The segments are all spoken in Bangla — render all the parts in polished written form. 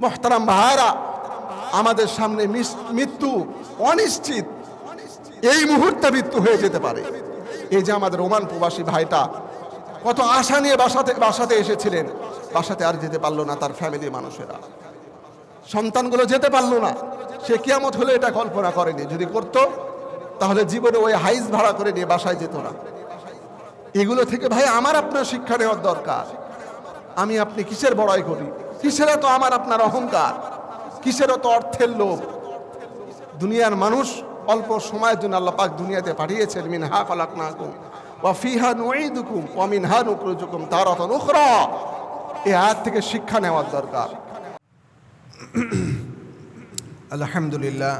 মুহতারাম ভাইরা, আমাদের সামনে মৃত্যু অনিশ্চিত, এই মুহূর্তে মৃত্যু হয়ে যেতে পারে। এই যে আমাদের ওমান প্রবাসী ভাইটা কত আশা নিয়ে বাসাতে এসেছিলেন, বাসাতে আর যেতে পারলো না, তার ফ্যামিলির মানুষেরা, সন্তানগুলো যেতে পারলো না। সে কিয়ামত হলে এটা কল্পনা করেনি, যদি করতো তাহলে জীবনে ওই হাইস ভাড়া করে নিয়ে বাসায় যেত না। এগুলো থেকে ভাই আমার আপনার শিক্ষা নেওয়ার দরকার। আমি আপনি কিসের বড়াই করি, কিসের তো আমার আপনার অহংকার, কিসের তো অর্থের লোভ। দুনিয়ার মানুষ অল্প সময়ের জন্য আল্লাহ পাক দুনিয়াতে পাঠিয়েছেন, মিনহা খলাকনাকুম ওয়া ফিহা নুঈদুকুম ওয়া মিনহা নুখরিজুকুম তারাতান উখরা। এই আয়াত থেকে শিক্ষা নেওয়ার দরকার। আলহামদুলিল্লাহ,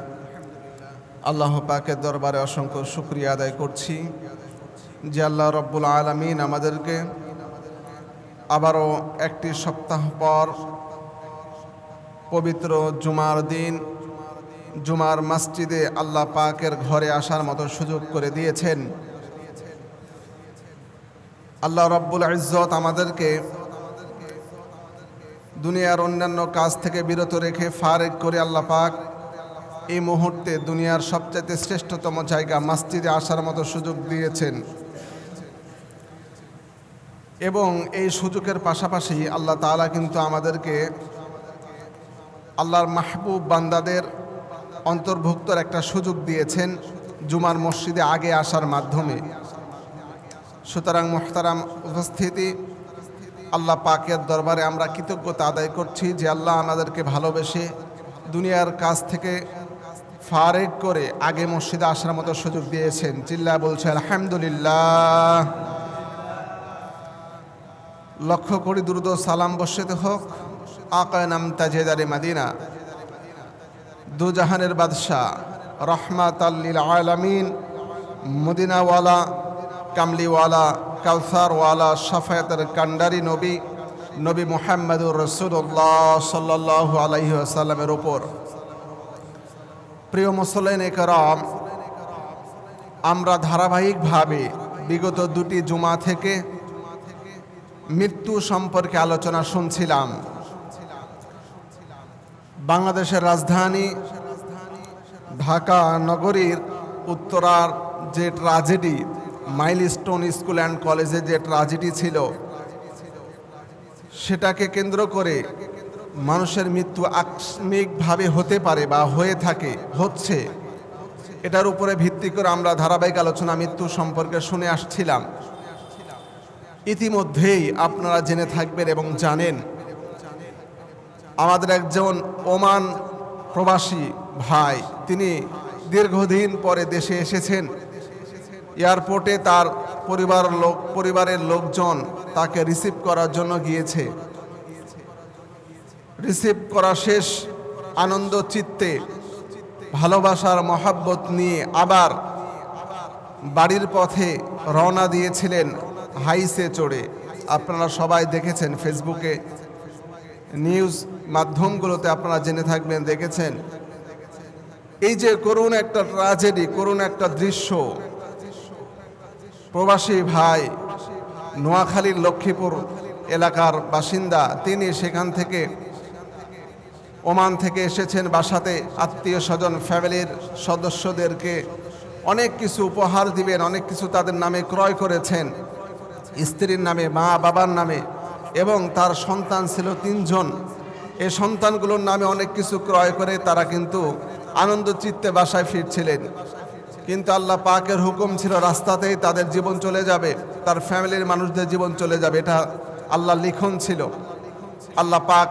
আল্লাহ পাকের দরবারে অসংখ্য শুকরিয়া আদায় করছি যে আল্লাহ রব্বুল আলামিন আমাদেরকে আবারও একটি সপ্তাহ পর পবিত্র জুমার দিন জুমার মসজিদে আল্লাহ পাকের ঘরে আসার মতো সুযোগ করে দিয়েছেন। আল্লাহ রব্বুল ইজ্জত আমাদেরকে দুনিয়ার অন্যান্য কাজ থেকে বিরত রেখে ফারেক করে আল্লাহ পাক এই মুহূর্তে দুনিয়ার সবচেয়ে শ্রেষ্ঠতম জায়গা মসজিদে আসার মতো সুযোগ দিয়েছেন। এবং এই সুযোগের পাশাপাশি আল্লাহ তাআলা কিন্তু আমাদেরকে আল্লাহর মাহবুব বান্দাদের অন্তর্ভুক্তর একটা সুযোগ দিয়েছেন জুমার মসজিদে আগে আসার মাধ্যমে। সুতরাং মুহতারাম উপস্থিতি, আল্লাহ পাকের দরবারে আমরা কৃতজ্ঞতা আদায় করছি যে আল্লাহ আমাদেরকে ভালোবেসে দুনিয়ার কাজ থেকে ফারেক করে আগে মসজিদে আসার মতো সুযোগ দিয়েছেন। চিল্লায় বলছে আলহামদুলিল্লাহ। লক্ষ কোটি দুরূদ ও সালাম বর্ষিত হোক আকায়ে নাম তাজেদারে মদিনা, দু জাহানের বাদশাহ, রহমাতাল লিল আলামিন, মদিনাওয়ালা, কামলিওয়ালা, কাউসারওয়ালা, শাফায়াতের কান্ডারি নবী নবী মুহাম্মদুর রাসূলুল্লাহ সাল্লাল্লাহু আলাইহি ওয়াসাল্লামের উপর। প্রিয় মুসলিম کرام, আমরা ধারাবাহিকভাবে বিগত দুটি জুমা থেকে মৃত্যু সম্পর্কে আলোচনা শুনছিলাম। বাংলাদেশের রাজধানী ঢাকা নগরীর উত্তরার যে ট্র্যাজেডি, মাইলস্টোন স্কুল অ্যান্ড কলেজে যে ট্র্যাজেডি ছিল, সেটাকে কেন্দ্র করে মানুষের মৃত্যু আকস্মিকভাবে হতে পারে বা হয়ে থাকে, হচ্ছে, এটার উপরে ভিত্তি করে আমরা ধারাবাহিক আলোচনা মৃত্যু সম্পর্কে শুনে আসছিলাম। ইতিমধ্যেই আপনারা জেনে থাকবেন এবং জানেন, আমাদের একজন ওমান প্রবাসী ভাই, তিনি দীর্ঘদিন পরে দেশে এসেছেন। এয়ারপোর্টে তার পরিবারের লোকজন তাকে রিসিভ করার জন্য গিয়েছে। রিসিভ করা শেষ, আনন্দ চিত্তে ভালোবাসার মহাব্বত নিয়ে আবার বাড়ির পথে রওনা দিয়েছিলেন হাইসে চড়ে। আপনারা সবাই দেখেছেন, ফেসবুকে নিউজ মাধ্যমগুলোতে আপনারা জেনে থাকবেন, দেখেছেন। এই যে করুণ একটা ট্র্যাজেডি, করুণ একটা দৃশ্য, প্রবাসী ভাই নোয়াখালীর লক্ষ্মীপুর এলাকার বাসিন্দা, তিনি সেখান থেকে ওমান থেকে এসেছেন বাসাতে আত্মীয় স্বজন ফ্যামিলির সদস্যদেরকে অনেক কিছু উপহার দিবেন, অনেক কিছু তাদের নামে ক্রয় করেছেন, স্ত্রীর নামে, মা বাবার নামে, এবং তার সন্তান ছিল 3 জন। এই সন্তানগুলোর নামে অনেক কিছু ক্রয় করে তারা কিন্তু আনন্দ চিত্তে বাসায় ফিরছিলেন। কিন্তু আল্লাহ পাকের হুকুম ছিল রাস্তাতেই তাদের জীবন চলে যাবে, তার ফ্যামিলির মানুষদের জীবন চলে যাবে, এটা আল্লাহ লিখন ছিল। আল্লাহ পাক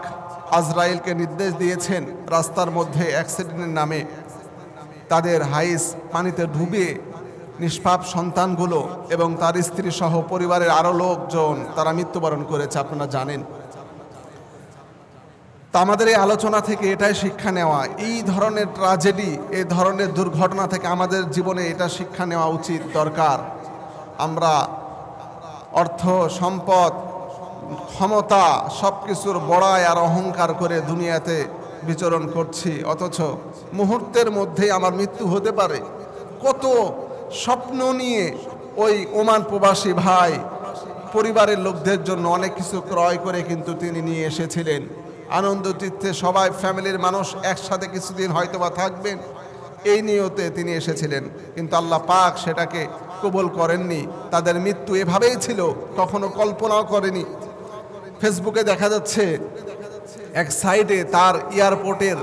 আজরাইলকে নির্দেশ দিয়েছেন রাস্তার মধ্যে অ্যাক্সিডেন্টের নামে তাদের হাইস পানিতে ডুবিয়ে নিষ্পাপ সন্তানগুলো এবং তার স্ত্রী সহ পরিবারের আরও লোকজন তারা মৃত্যুবরণ করেছে, আপনারা জানেন। তা আমাদের এই আলোচনা থেকে এটাই শিক্ষা নেওয়া, এই ধরনের ট্র্যাজেডি, এই ধরনের দুর্ঘটনা থেকে আমাদের জীবনে এটা শিক্ষা নেওয়া উচিত, দরকার। আমরা অর্থ, সম্পদ, ক্ষমতা সব কিছুর বড়াই আর অহংকার করে দুনিয়াতে বিচরণ করছি, অথচ মুহূর্তের মধ্যেই আমার মৃত্যু হতে পারে। কত স্বপ্ন নিয়ে ওই ওমান প্রবাসী ভাই পরিবারের লোকদের জন্য অনেক কিছু ক্রয় করে কিন্তু তিনি নিয়ে এসেছিলেন। আনন্দ চিত্তে সবাই ফ্যামিলির মানুষ একসাথে কিছুদিন হয়তোবা থাকবেন, এই নিয়তে তিনি এসেছিলেন। কিন্তু আল্লাহ পাক সেটাকে কবুল করেননি। তাদের মৃত্যু এভাবেই ছিল, কখনো কল্পনাও করেনি। ফেসবুকে দেখা যাচ্ছে এক সাইডে তার এয়ারপোর্টের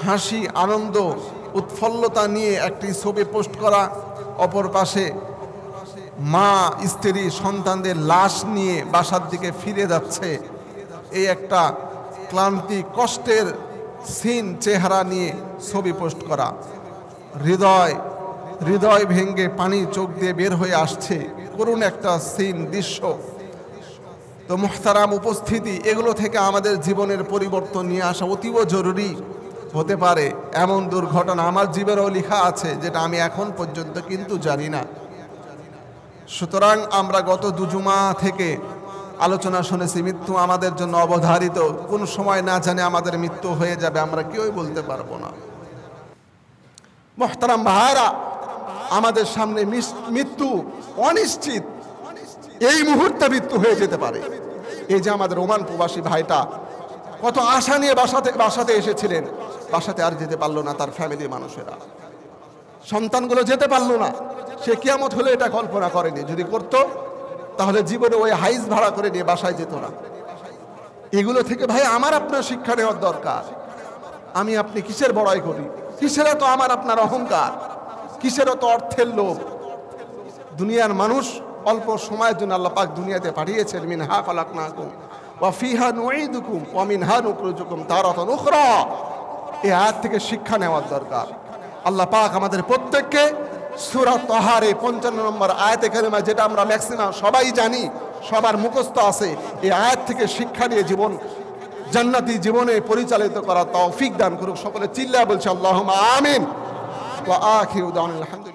হাসি, আনন্দ, উৎফুল্লতা নিয়ে একটি ছবি পোস্ট করা, অপর পাশে মা, স্ত্রী, সন্তানদের লাশ নিয়ে বাসার দিকে ফিরে যাচ্ছে। এই একটা ক্লান্তি, কষ্টের সিন, চেহারা নিয়ে ছবি পোস্ট করা। হৃদয় ভেঙে পানি চোখ দিয়ে বের হয়ে আসছে, করুণ একটা সিন, দৃশ্য। তো মুহতারাম উপস্থিতি, এগুলো থেকে আমাদের জীবনের পরিবর্তন নিয়ে আসা অতীব জরুরি। হতে পারে এমন দুর্ঘটনা আমার জীবনেও লেখা আছে যেটা আমি এখন পর্যন্ত কিন্তু জানি না। সুতরাং আমরা গত দুজুমা থেকে আলোচনা শুনেছি, মৃত্যু আমাদের জন্য অবধারিত। কোন সময় না জানে আমাদের মৃত্যু হয়ে যাবে, আমরা কেউই বলতে পারবো না। মুহতারাম ভাইরা, আমাদের সামনে মৃত্যু অনিশ্চিত, এই মুহূর্তে মৃত্যু হয়ে যেতে পারে। এই যে আমাদের ওমান প্রবাসী ভাইটা কত আশা নিয়ে বাসাতে এসেছিলেন, বাসাতে আর যেতে পারলো না। তার ফ্যামিলির মানুষেরা, সন্তানগুলো যেতে পারলো না। সে কিয়ামত হলে এটা কল্পনা করেনি। যদি করতো তাহলে জীবনে ওই হাইস ভাড়া করে নিয়ে বাসায় যেত না। এগুলো থেকে ভাই আমার আপনার শিক্ষা নেওয়ার দরকার। আমি আপনি কিসের বড়াই করি, কিসের তো আমার আপনার অহংকার, কিসের তো অর্থের লোভ। দুনিয়ার মানুষ অল্প সময়ের জন্য আল্লাহ পাক দুনিয়াতে পাঠিয়েছেন। মিনহা খালাকনাকুম ওয়া ফিহা নুঈদুকুম ওয়া মিনহা নুখরিজুকুম তারাতান উখরা। এই আয়াত থেকে শিক্ষা নেওয়ার দরকার। আল্লাহ পাক আমাদের প্রত্যেককে সূরা তাহার 55 নম্বর আয়াতে কারিমা, যেটা আমরা ম্যাক্সিমাম সবাই জানি, সবার মুখস্থ আছে, এই আয়াত থেকে শিক্ষা নিয়ে জীবন জান্নাতি জীবনে পরিচালিত করার তৌফিক দান করুক। সকলে চিল্লায় বলছে আল্লাহুম্মা আমিন। ওয়া আখিরু দাওয়ানা আলহামদুলিল্লাহ।